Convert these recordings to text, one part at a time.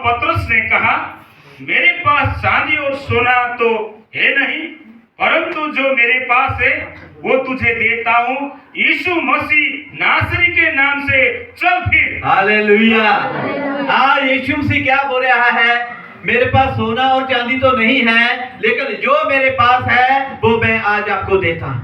पतरस ने कहा, मेरे पास चांदी और सोना तो है नहीं, परंतु जो मेरे पास है वो तुझे देता हूँ। यीशु मसीह नासरी के नाम से चल फिर। हालेलुया। यीशु मसीह क्या बोल रहा है? मेरे पास सोना और चांदी तो नहीं है, लेकिन जो मेरे पास है वो मैं आज आपको देता हूँ।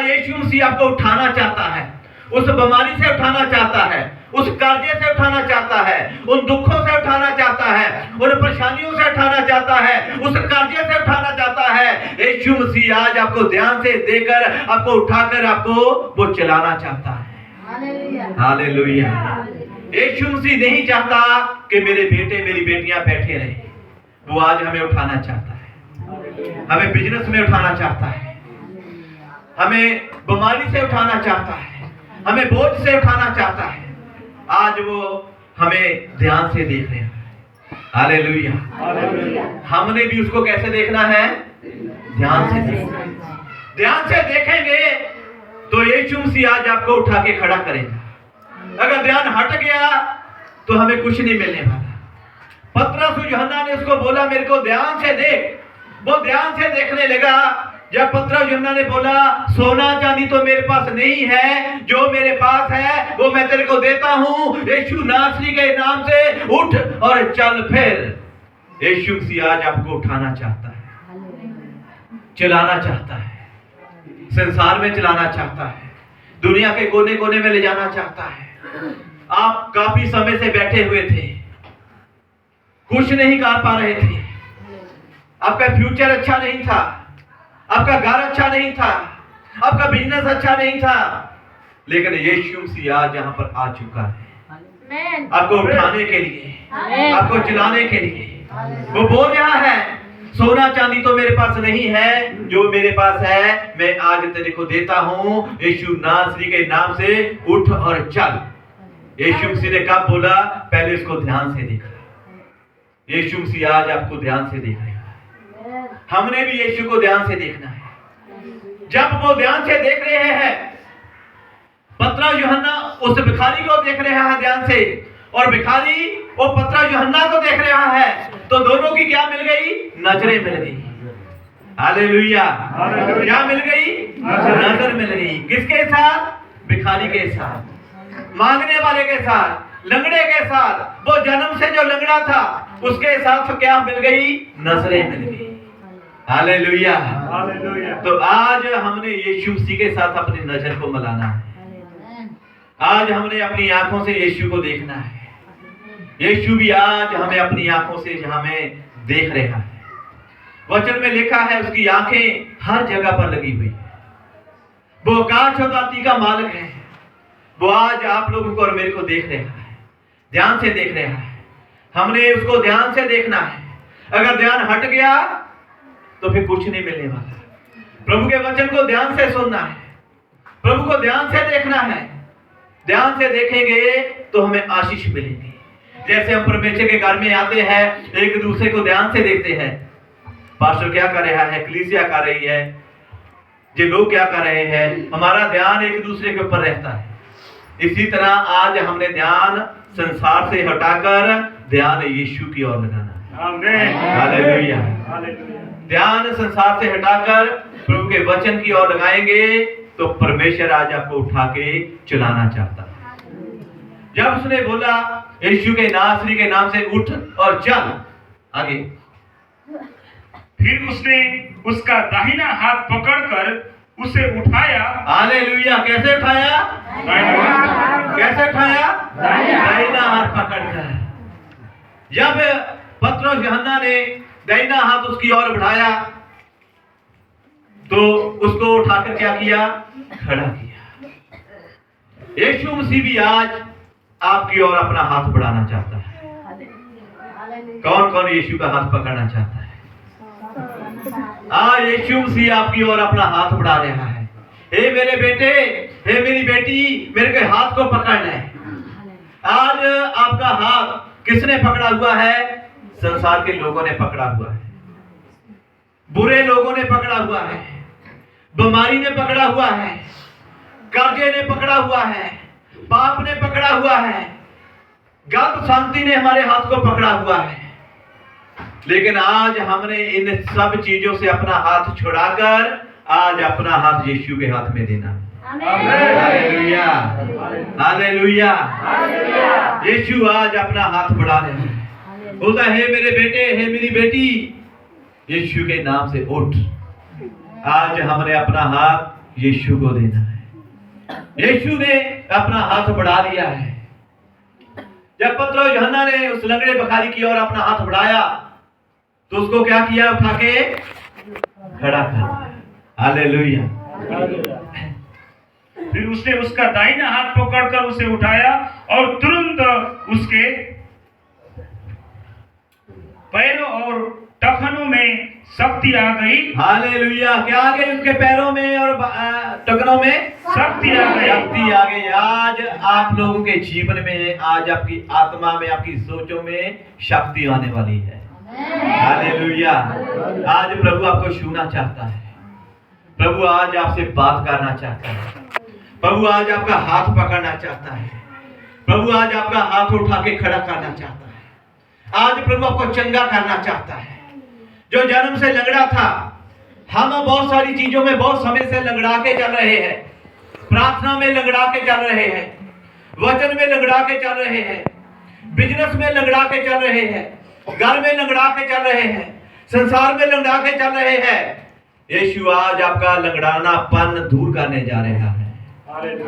यीशु मसीह आपको उठाना चाहता है, उस बीमारी से उठाना चाहता है, उस कर्जे से उठाना चाहता है, उन दुखों से उठाना चाहता है, उन परेशानियों से उठाना चाहता है, उस कर्जे से उठाना चाहता है। यीशु मसीह आज आपको ध्यान से देकर, आपको उठाकर, आपको वो चलाना चाहता है। हालेलुया। यीशु मसीह नहीं चाहता कि मेरे बेटे मेरी बेटियां बैठे रहे, वो आज हमें उठाना चाहता है, हमें बिजनेस में उठाना चाहता है, हमें बीमारी से उठाना चाहता है, हमें बोझ से उठाना चाहता है। आज वो हमें ध्यान से देख रहे हैं। हालेलुया। हमने भी उसको कैसे देखना है? ध्यान से देखना है। ध्यान से देखेंगे तो यीशु मसीह आज आपको उठा के खड़ा करेगा। अगर ध्यान हट गया तो हमें कुछ नहीं मिलने वाला। पतरस यूहन्ना ने उसको बोला, मेरे को ध्यान से देख। वो ध्यान से देखने लगा। जब पतरस यूहन्ना ने बोला, सोना चांदी तो मेरे पास नहीं है, जो मेरे पास है वो मैं तेरे को देता हूं, यीशु नासरी के नाम से उठ और चल फिर। यीशु मसीह आज आपको उठाना चाहता है, चलाना चाहता है, संसार में चलाना चाहता है, दुनिया के कोने कोने में ले जाना चाहता है। आप काफी समय से बैठे हुए थे, कुछ नहीं कर पा रहे थे, आपका फ्यूचर अच्छा नहीं था, आपका घर अच्छा नहीं था, आपका बिजनेस अच्छा नहीं था, लेकिन यीशु मसीह आज यहाँ पर आ चुका है आपको उठाने के लिए, आपको चलाने के लिए। वो बोल रहा है, सोना चांदी तो मेरे पास नहीं है, जो मेरे पास है मैं आज तेरे को देता हूं, यीशु नासरी के नाम से उठ और चल। यीशु मसीह ने कब बोला? पहले इसको ध्यान से देखा। यीशु मसीह आज आपको ध्यान से देख रहे हैं। हमने भी यीशु को ध्यान से देखना है। जब वो ध्यान से देख रहे हैं, पतरस यूहन्ना उस भिखारी को देख रहा है ध्यान से, और भिखारी वो पतरस यूहन्ना को देख रहा है, तो दोनों की क्या मिल गई? नजरें मिल गई। हालेलुया। क्या मिल गई? नजर मिल गई। किसके साथ? भिखारी के साथ, मांगने वाले के साथ, लंगड़े के साथ। वो जन्म से जो लंगड़ा था उसके साथ क्या मिल गई? नजरें मिल गई। हालेलुया। तो आज हमने यीशु मसीह के साथ अपनी नजर को मिलाना है। आज हमने अपनी आंखों से यीशु को देखना है। यीशु भी आज हमें अपनी आंखों से हमें देख रहा है। वचन में लिखा है, उसकी आंखें हर जगह पर लगी हुई है। वो आकाश और धरती का मालिक है। वो आज आप लोगों को और मेरे को देख रहा है, ध्यान से देख रहा है। हमने उसको ध्यान से देखना है। अगर ध्यान हट गया तो फिर कुछ नहीं मिलने वाला। प्रभु के वचन को ध्यान से सुनना है, प्रभु को ध्यान से देखना है। ध्यान से देखेंगे तो हमें आशीष मिलेगी। जैसे हम परमेश्वर के घर में आते हैं, एक दूसरे को ध्यान से देखते हैं। पास्टर क्या कर रहा है, कलीसिया कर रही है, ये लोग क्या कर रहे हैं, हमारा ध्यान एक दूसरे के ऊपर रहता है। इसी तरह आज हमने ध्यान संसार से हटाकर ध्यान यीशु की ओर लगाना है। हालेलुया। ध्यान संसार से हटाकर प्रभु के वचन की ओर लगाएंगे तो परमेश्वर आज आपको उठा के चलाना चाहता है। जब उसने बोला यीशु के नासरी के नाम से उठ और चल, आगे फिर उसने उसका दाहिना हाथ पकड़कर उसे उठाया। हालेलुया। कैसे उठाया? कैसे उठाया? दाहिना हाथ पकड़कर। जब पतरस यूहन्ना ने दाहिना हाथ उसकी ओर बढ़ाया तो उसको उठाकर क्या किया? खड़ा किया। यीशु मसीह भी आज आपकी ओर अपना हाथ बढ़ाना चाहता है। कौन कौन यीशु का हाथ पकड़ना चाहता है? यीशु मसीह आपकी ओर अपना हाथ बढ़ा रहा है। हे मेरे बेटे, हे मेरी बेटी, मेरे के हाथ को पकड़ ले। आज आपका हाथ किसने पकड़ा हुआ है? संसार के लोगों ने पकड़ा हुआ है, बुरे लोगों ने पकड़ा हुआ है, बीमारी ने पकड़ा हुआ है, कर्जे ने पकड़ा हुआ है, पाप ने पकड़ा हुआ है। गलत शांति ने हमारे हाथ को पकड़ा हुआ है, लेकिन आज हमने इन सब चीजों से अपना हाथ छुड़ाकर आज अपना हाथ यीशु के हाथ में देना। Hallelujah, hallelujah. यीशु आज अपना हाथ बढ़ा रहे हैं, बोलता है मेरे बेटे, हे मेरी बेटी, यीशु के नाम से उठ। आज हमने अपना हाथ यीशु को देना है। यीशु ने अपना हाथ बढ़ा दिया है। जब पतरस और यूहन्ना ने उस लंगड़े भिखारी की ओर अपना हाथ बढ़ाया तो उसको क्या किया? उठा के खड़ा कर दिया। हालेलुया। फिर उसने उसका दाहिना हाथ पकड़कर उसे उठाया और तुरंत उसके पैरों और टखनों में शक्ति आ गई। हालेलुया। क्या आ गई? उसके पैरों में और टखनों में शक्ति आ गई। शक्ति आ गई। आज आप लोगों के जीवन में, आज आपकी आत्मा में, आपकी सोचों में शक्ति आने वाली है। हालेलुया। आज प्रभु आपको छूना चाहता है। प्रभु आज आपसे बात करना चाहता है। प्रभु आज आपका हाथ पकड़ना चाहता है। प्रभु आज आपका हाथ उठा के खड़ा करना चाहता है। आज प्रभु आपको चंगा करना चाहता है। जो जन्म से लंगड़ा था, हम बहुत सारी चीजों में बहुत समय से लंगड़ा के चल रहे हैं। प्रार्थना में लंगड़ा के चल रहे हैं, वचन में लंगड़ा के चल रहे हैं, बिजनेस में लंगड़ा के चल रहे हैं, घर में लंगड़ा के चल रहे हैं, संसार में लंगड़ा के चल रहे हैं। यीशु आज आपका लंगड़ानापन दूर करने जा रहा है।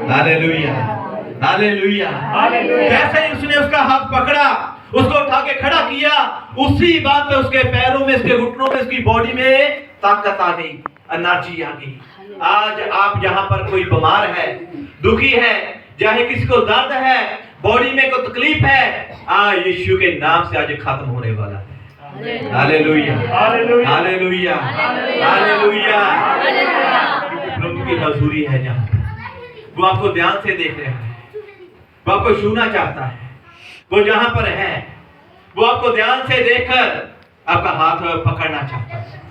Hallelujah, hallelujah. जैसे ही उसने उसका हाथ पकड़ा, उसको उठा के खड़ा किया, उसी बात पे उसके पैरों में, उसके घुटनों में, उसकी बॉडी में ताकत आ गई, एनर्जी आ गई। आज आप जहां पर कोई बीमार है, दुखी है, चाहे किसी को दर्द है, बॉडी में कोई तकलीफ है, आज यीशु के नाम से आज खत्म होने वाला है। Hallelujah, hallelujah, hallelujah, hallelujah. प्रभु की हजूरी है जहां वो आपको ध्यान से देख रहा है, वो आपको छूना चाहता है। वो जहां पर है वो आपको ध्यान से देखकर आपका हाथ पकड़ना चाहता है,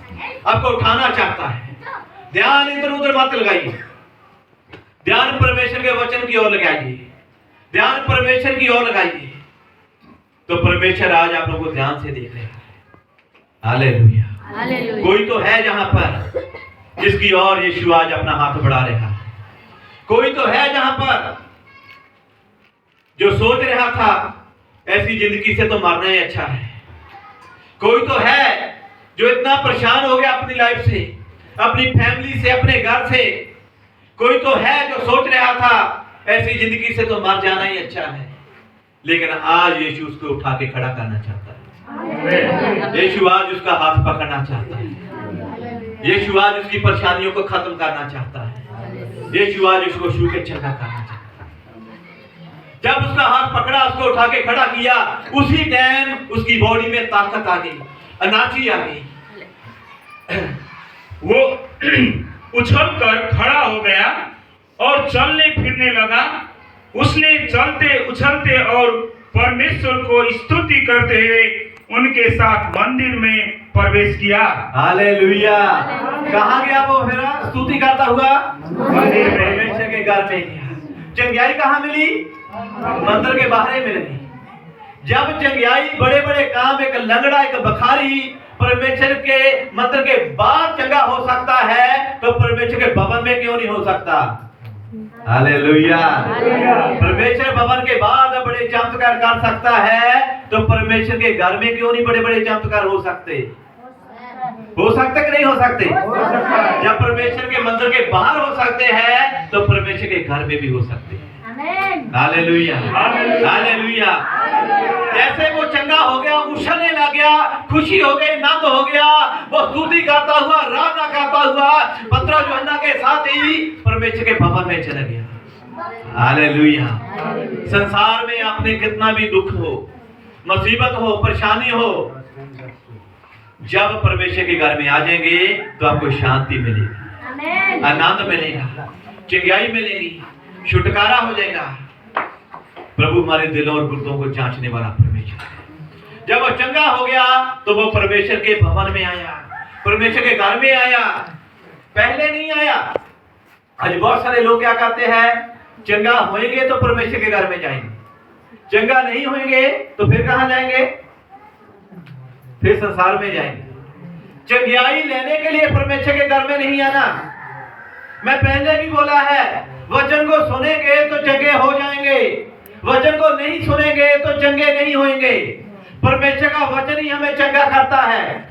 आपको उठाना चाहता है। ध्यान इधर उधर मत लगाइए, ध्यान परमेश्वर के वचन की ओर लगाइए, ध्यान परमेश्वर की ओर लगाइए, तो परमेश्वर आज आप लोगों को ध्यान से देख रहे हैं। हालेलुया। कोई तो है जहां पर जिसकी ओर यीशु आज अपना हाथ बढ़ा रहा है। कोई तो है जहां पर जो सोच रहा था ऐसी जिंदगी से तो मरना ही अच्छा है। कोई तो है जो इतना परेशान हो गया अपनी लाइफ से, अपनी फैमिली से, अपने घर से। कोई तो है जो सोच रहा था ऐसी जिंदगी से तो मर जाना ही अच्छा है, लेकिन आज यीशु उसको उठा के खड़ा करना चाहता है। यीशु आज उसका हाथ पकड़ना चाहता है। यीशु आज उसकी परेशानियों को खत्म करना चाहता है। यीशु आज उसको छू के चंगा करना चाहता है। जब उसका हाथ पकड़ा, उसको उठा के खड़ा किया, उसी टाइम उसकी बॉडी में ताकत आ गई, एनर्जी आ गई। वो उछलकर खड़ा हो गया और चलने फिरने लगा। उसने चलते उछलते और परमेश्वर को स्तुति करते हुए उनके साथ मंदिर में प्रवेश किया। हालेलुया। कहाँ गया वो? फिर स्तुति करता हुआ मंदिर में। परमेश्वर के घर में गया। चंगाई कहाँ मिली? मंदिर के बाहर मिली। जब चंगाई, बड़े बड़े काम, एक लंगड़ा, एक भिखारी परमेश्वर के मंदिर के बाहर चंगा हो सकता है, तो परमेश्वर के भवन में क्यों नहीं हो सकता? हालेलुया। परमेश्वर भवन के बाद बड़े चमत्कार कर सकता है, तो परमेश्वर के घर में क्यों नहीं बड़े बड़े चमत्कार हो सकते? हो सकते कि नहीं हो सकते? जब परमेश्वर के मंदिर के बाहर हो सकते हैं, तो परमेश्वर के घर में भी हो सकते हैं। Hallelujah, hallelujah. जैसे वो चंगा हो गया, उछलने लग गया, खुशी हो गई, आनंद हो गया, वो स्तुति करता हुआ, आराधना करता हुआ पतरस यूहन्ना के साथ ही परमेश्वर के भवन में चला गया। हालेलुया। संसार में आपने कितना भी दुख हो, मुसीबत हो, परेशानी हो, जब परमेश्वर के घर में आ जाएंगे तो आपको शांति मिलेगी, आनंद मिलेगा, चंगाई मिलेगी, छुटकारा हो जाएगा। प्रभु हमारे दिलों और गुर्दों को जांचने वाला परमेश्वर है। जब वो चंगा हो गया तो वो परमेश्वर के भवन में आया, परमेश्वर के घर में आया, पहले नहीं आया। आज बहुत सारे लोग क्या कहते हैं, चंगा होएंगे तो परमेश्वर के घर में जाएंगे, चंगा नहीं होंगे तो फिर कहां जाएंगे? फिर संसार में जाएंगे। चंगियाई लेने के लिए परमेश्वर के घर में नहीं आना। मैं पहले भी बोला है, वचन को सुनेंगे तो चंगे हो जाएंगे, वचन को नहीं सुनेंगे तो चंगे नहीं होंगे। परमेश्वर का वचन ही हमें चंगा करता है।